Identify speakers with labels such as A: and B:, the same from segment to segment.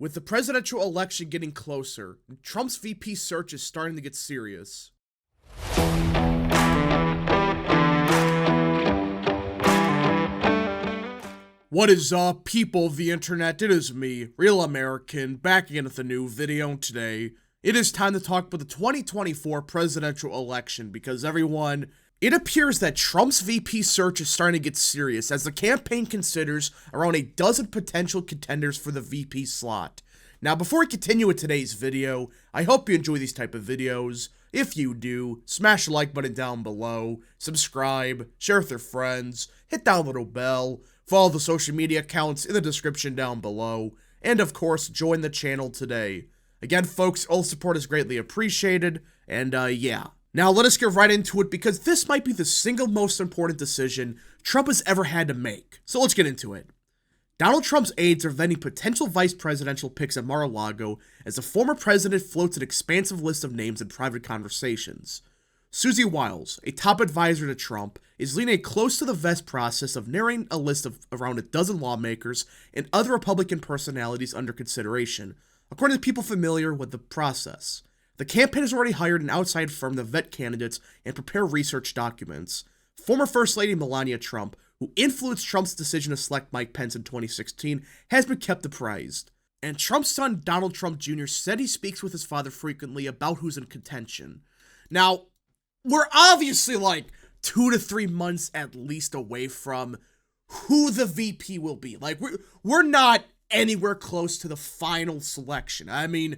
A: With the presidential election getting closer, Trump's VP search is starting to get serious. What is up, people of the internet? It is me, Real American, back again with a new video. Today, it is time to talk about the 2024 presidential election because everyone, it appears that Trump's VP search is starting to get serious as the campaign considers around a dozen potential contenders for the VP slot. Now, before we continue with today's video, I hope you enjoy these type of videos. If you do, smash the like button down below, subscribe, share with your friends, hit that little bell, follow the social media accounts in the description down below, and of course, join the channel today. Again, folks, all support is greatly appreciated, and yeah. Now, let us get right into it because this might be the single most important decision Trump has ever had to make. So let's get into it. Donald Trump's aides are vetting potential vice presidential picks at Mar-a-Lago as the former president floats an expansive list of names in private conversations. Susie Wiles, a top advisor to Trump, is leaning close to the vest process of narrowing a list of around a dozen lawmakers and other Republican personalities under consideration, according to people familiar with the process. The campaign has already hired an outside firm to vet candidates and prepare research documents. Former First Lady Melania Trump, who influenced Trump's decision to select Mike Pence in 2016, has been kept apprised. And Trump's son, Donald Trump Jr., said he speaks with his father frequently about who's in contention. Now, we're obviously like 2 to 3 months at least away from who the VP will be. Like, we're not anywhere close to the final selection. I mean,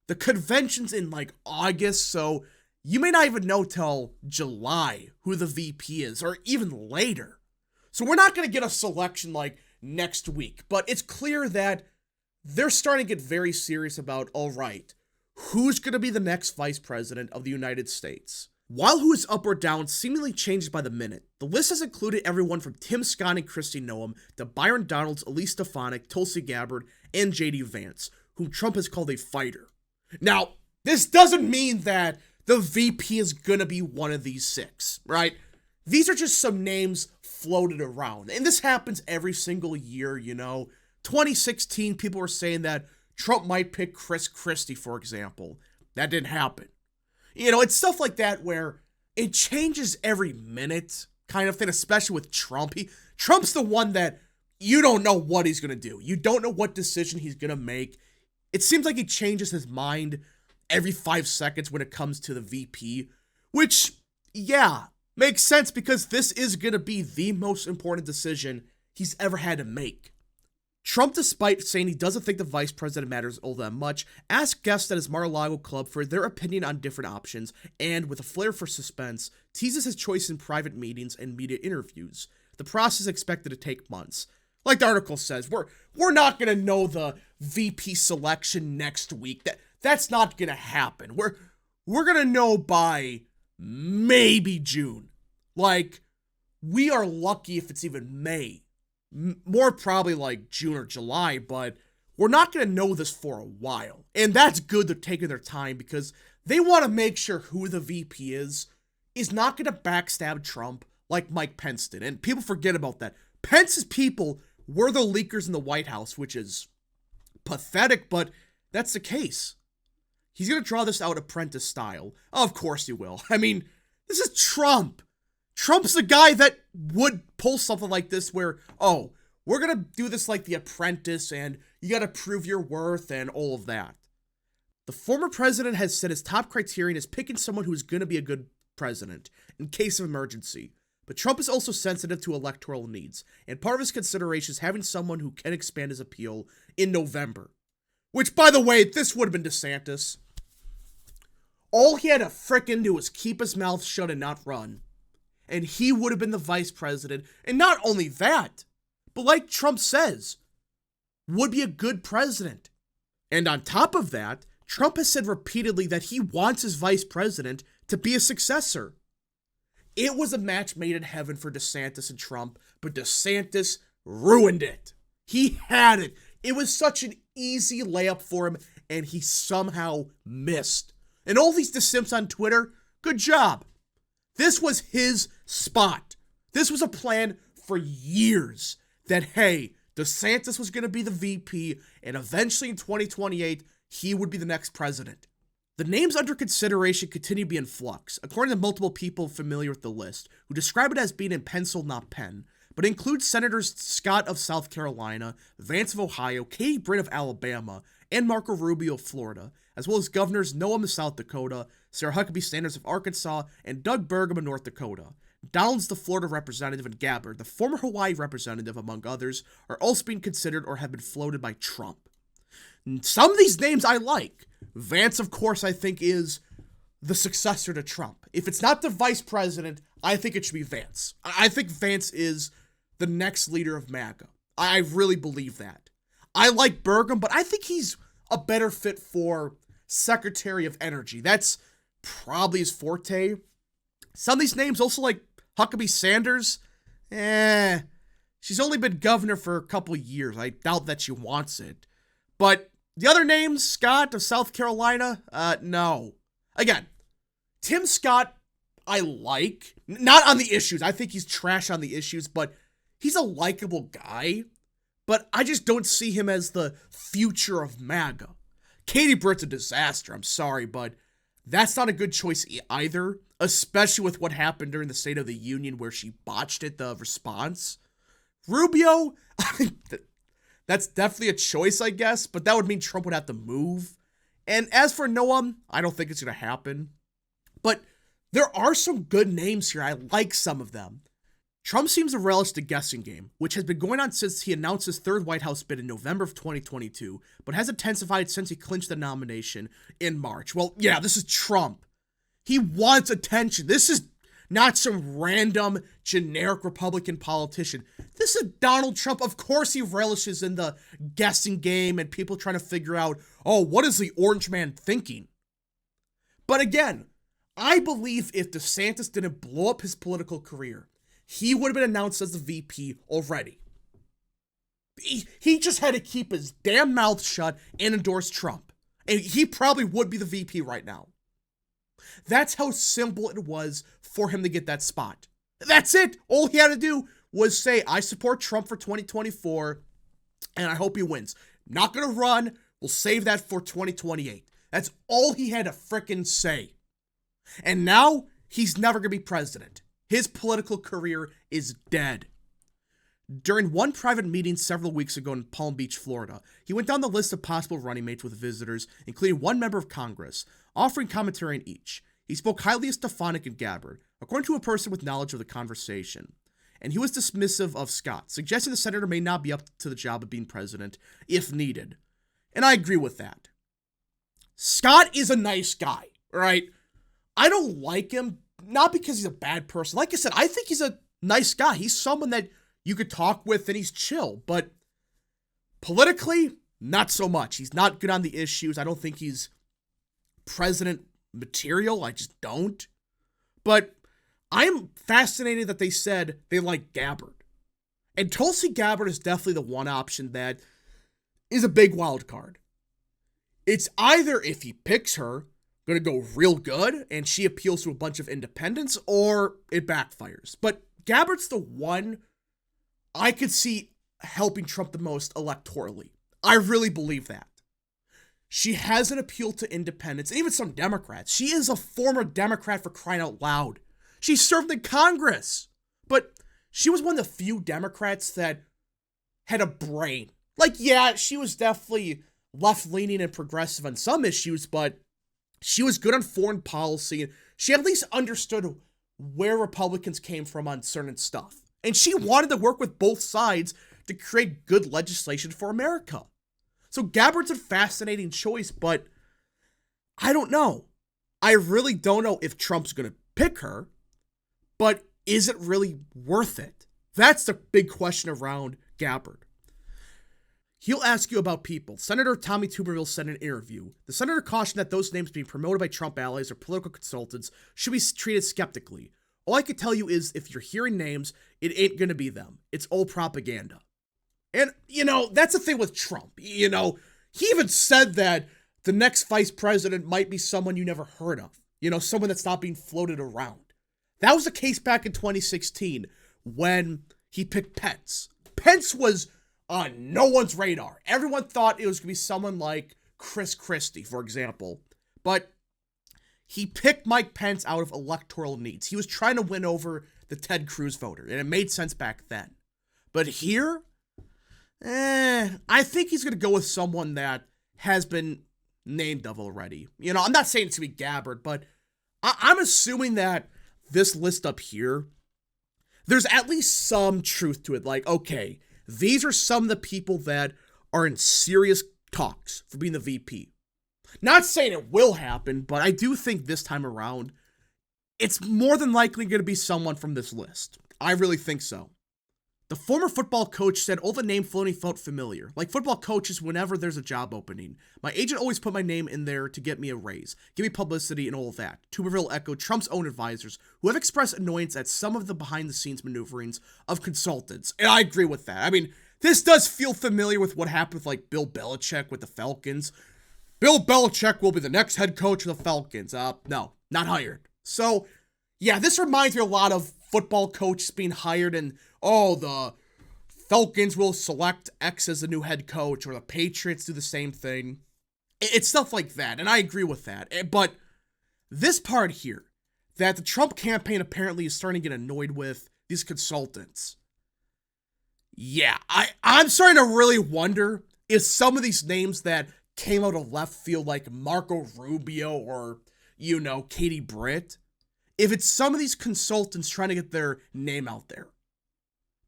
A: the convention's in like August, so you may not even know till July who the VP is, or even later. So we're not going to get a selection like next week, but it's clear that they're starting to get very serious about, all right, who's going to be the next vice president of the United States? While who is up or down seemingly changes by the minute, the list has included everyone from Tim Scott and Kristi Noem to Byron Donalds, Elise Stefanik, Tulsi Gabbard, and J.D. Vance, whom Trump has called a fighter. Now, this doesn't mean that the VP is gonna be one of these 6, right? These are just some names floated around, and this happens every single year, you know. 2016, people were saying that Trump might pick Chris Christie, for example. That didn't happen. You know, it's stuff like that where it changes every minute kind of thing, especially with Trump. Trump's the one that you don't know what he's going to do. You don't know what decision he's going to make. It seems like he changes his mind every 5 seconds when it comes to the VP, which, yeah, makes sense because this is going to be the most important decision he's ever had to make. Trump, despite saying he doesn't think the vice president matters all that much, asked guests at his Mar-a-Lago club for their opinion on different options, and with a flair for suspense, teases his choice in private meetings and media interviews. The process is expected to take months. Like the article says, we're not going to know the VP selection next week. That's not going to happen. We're going to know by maybe June. Like, we are lucky if it's even May. More probably like June or July, but we're not going to know this for a while. And that's good they're taking their time because they want to make sure who the VP is not going to backstab Trump like Mike Pence did. And people forget about that. Pence's people were the leakers in the White House, which is pathetic, but that's the case. He's going to draw this out apprentice style. Of course he will. I mean, this is Trump. Trump's the guy that would pull something like this where, oh, we're going to do this like The Apprentice and you got to prove your worth and all of that. The former president has said his top criterion is picking someone who's going to be a good president in case of emergency. But Trump is also sensitive to electoral needs, and part of his consideration is having someone who can expand his appeal in November. Which, by the way, this would have been DeSantis. All he had to frickin' do was keep his mouth shut and not run. And he would have been the vice president. And not only that, but like Trump says, would be a good president. And on top of that, Trump has said repeatedly that he wants his vice president to be a successor. It was a match made in heaven for DeSantis and Trump, but DeSantis ruined it. He had it. It was such an easy layup for him, and he somehow missed. And all these DeSimps on Twitter, good job. This was his spot. This was a plan for years that, hey, DeSantis was going to be the VP, and eventually in 2028, he would be the next president. The names under consideration continue to be in flux, according to multiple people familiar with the list, who describe it as being in pencil, not pen, but includes Senators Scott of South Carolina, Vance of Ohio, Katie Britt of Alabama, and Marco Rubio of Florida, as well as Governors Noam of South Dakota, Sarah Huckabee Sanders of Arkansas, and Doug Burgum of North Dakota. Donald's the Florida representative, and Gabbard, the former Hawaii representative, among others, are also being considered or have been floated by Trump. Some of these names I like. Vance, of course, I think is the successor to Trump. If it's not the vice president, I think it should be Vance. I think Vance is the next leader of MAGA. I really believe that. I like Burgum, but I think he's a better fit for Secretary of Energy. That's probably his forte. Some of these names also like Huckabee Sanders, she's only been governor for a couple years. I doubt that she wants it. But the other names, Scott of South Carolina, no. Again, Tim Scott, I like. Not on the issues. I think he's trash on the issues, but he's a likable guy. But I just don't see him as the future of MAGA. Katie Britt's a disaster, I'm sorry, but that's not a good choice either, especially with what happened during the State of the Union where she botched it, the response. Rubio, that's definitely a choice, I guess, but that would mean Trump would have to move. And as for Noam, I don't think it's going to happen. But there are some good names here. I like some of them. Trump seems to relish the guessing game, which has been going on since he announced his third White House bid in November of 2022, but has intensified since he clinched the nomination in March. Well, yeah, this is Trump. He wants attention. This is not some random, generic Republican politician. This is Donald Trump. Of course he relishes in the guessing game and people trying to figure out, oh, what is the orange man thinking? But again, I believe if DeSantis didn't blow up his political career, he would have been announced as the VP already. He just had to keep his damn mouth shut and endorse Trump. And he probably would be the VP right now. That's how simple it was for him to get that spot. That's it. All he had to do was say, I support Trump for 2024, and I hope he wins. Not going to run. We'll save that for 2028. That's all he had to frickin' say. And now, he's never going to be president. His political career is dead. During one private meeting several weeks ago in Palm Beach, Florida, he went down the list of possible running mates with visitors, including one member of Congress, offering commentary on each. He spoke highly of Stefanik and Gabbard, according to a person with knowledge of the conversation. And he was dismissive of Scott, suggesting the senator may not be up to the job of being president if needed. And I agree with that. Scott is a nice guy, right? I don't like him, not because he's a bad person. Like I said, I think he's a nice guy. He's someone that you could talk with and he's chill. But politically, not so much. He's not good on the issues. I don't think he's president material. I just don't. But I'm fascinated that they said they like Gabbard. And Tulsi Gabbard is definitely the one option that is a big wild card. It's either if he picks her, going to go real good and she appeals to a bunch of independents, or it backfires. But Gabbard's the one I could see helping Trump the most electorally. I really believe that. She has an appeal to independents, and even some Democrats. She is a former Democrat, for crying out loud. She served in Congress, but she was one of the few Democrats that had a brain. Like, yeah, she was definitely left-leaning and progressive on some issues, but she was good on foreign policy, and she at least understood where Republicans came from on certain stuff. And she wanted to work with both sides to create good legislation for America. So Gabbard's a fascinating choice, but I don't know. I really don't know if Trump's going to pick her, but is it really worth it? That's the big question around Gabbard. He'll ask you about people. Senator Tommy Tuberville said in an interview, the senator cautioned that those names being promoted by Trump allies or political consultants should be treated skeptically. All I can tell you is if you're hearing names, it ain't going to be them. It's all propaganda. And, that's the thing with Trump. He even said that the next vice president might be someone you never heard of. Someone that's not being floated around. That was the case back in 2016 when he picked Pence. Pence was on no one's radar. Everyone thought it was going to be someone like Chris Christie, for example. But he picked Mike Pence out of electoral needs. He was trying to win over the Ted Cruz voter, and it made sense back then. But here, I think he's going to go with someone that has been named of already. You know, I'm not saying it's going to be Gabbard, but I'm assuming that this list up here, there's at least some truth to it. Like, okay, these are some of the people that are in serious talks for being the VP. Not saying it will happen, but I do think this time around, it's more than likely going to be someone from this list. I really think so. The former football coach said all the name floating felt familiar. Like football coaches, whenever there's a job opening, my agent always put my name in there to get me a raise, give me publicity and all of that. Tuberville echoed Trump's own advisors, who have expressed annoyance at some of the behind-the-scenes maneuverings of consultants. And I agree with that. I mean, this does feel familiar with what happened with like Bill Belichick with the Falcons. Bill Belichick will be the next head coach of the Falcons. No, not hired. So, yeah, this reminds me a lot of football coaches being hired and, oh, the Falcons will select X as the new head coach, or the Patriots do the same thing. It's stuff like that, and I agree with that. But this part here, that the Trump campaign apparently is starting to get annoyed with these consultants. Yeah, I'm starting to really wonder if some of these names that came out of left field, like Marco Rubio or, you know, Katie Britt, if it's some of these consultants trying to get their name out there.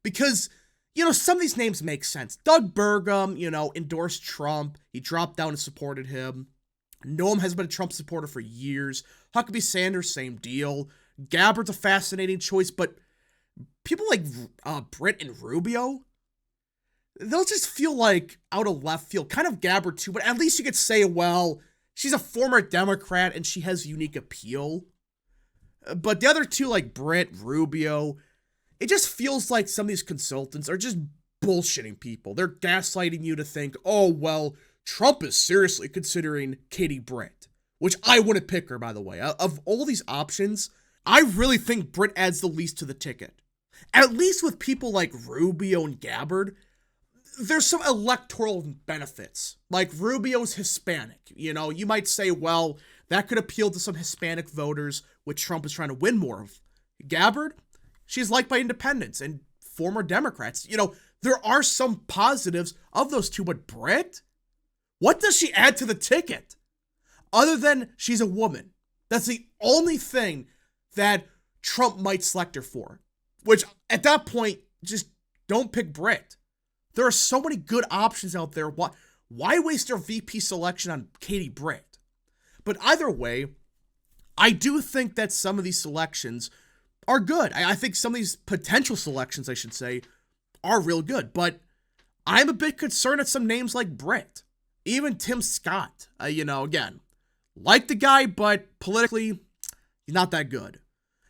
A: Because, you know, some of these names make sense. Doug Burgum, you know, endorsed Trump. He dropped down and supported him. Noam has been a Trump supporter for years. Huckabee Sanders, same deal. Gabbard's a fascinating choice, but people like Britt and Rubio, they'll just feel like out of left field. Kind of Gabbard too, but at least you could say, well, she's a former Democrat and she has unique appeal. But the other two, like Britt, Rubio, it just feels like some of these consultants are just bullshitting people. They're gaslighting you to think, oh, well, Trump is seriously considering Katie Britt, which I wouldn't pick her, by the way. Of all these options, I really think Britt adds the least to the ticket. At least with people like Rubio and Gabbard, there's some electoral benefits. Like Rubio's Hispanic. You know, you might say, well, that could appeal to some Hispanic voters, which Trump is trying to win more of. Gabbard, she's liked by independents and former Democrats. You know, there are some positives of those two, but Britt? What does she add to the ticket? Other than she's a woman. That's the only thing that Trump might select her for. Which, at that point, just don't pick Britt. There are so many good options out there. Why waste your VP selection on Katie Britt? But either way, I do think that some of these selections are good. I think some of these potential selections, I should say, are real good. But I'm a bit concerned at some names like Britt. Even Tim Scott. You know, again, like the guy, but politically, he's not that good.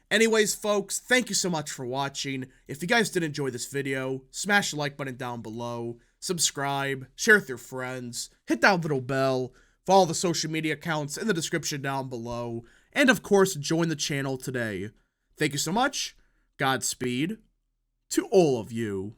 A: Anyways, folks, thank you so much for watching. If you guys did enjoy this video, smash the like button down below, subscribe, share with your friends, hit that little bell, follow the social media accounts in the description down below, and of course, join the channel today. Thank you so much. Godspeed to all of you.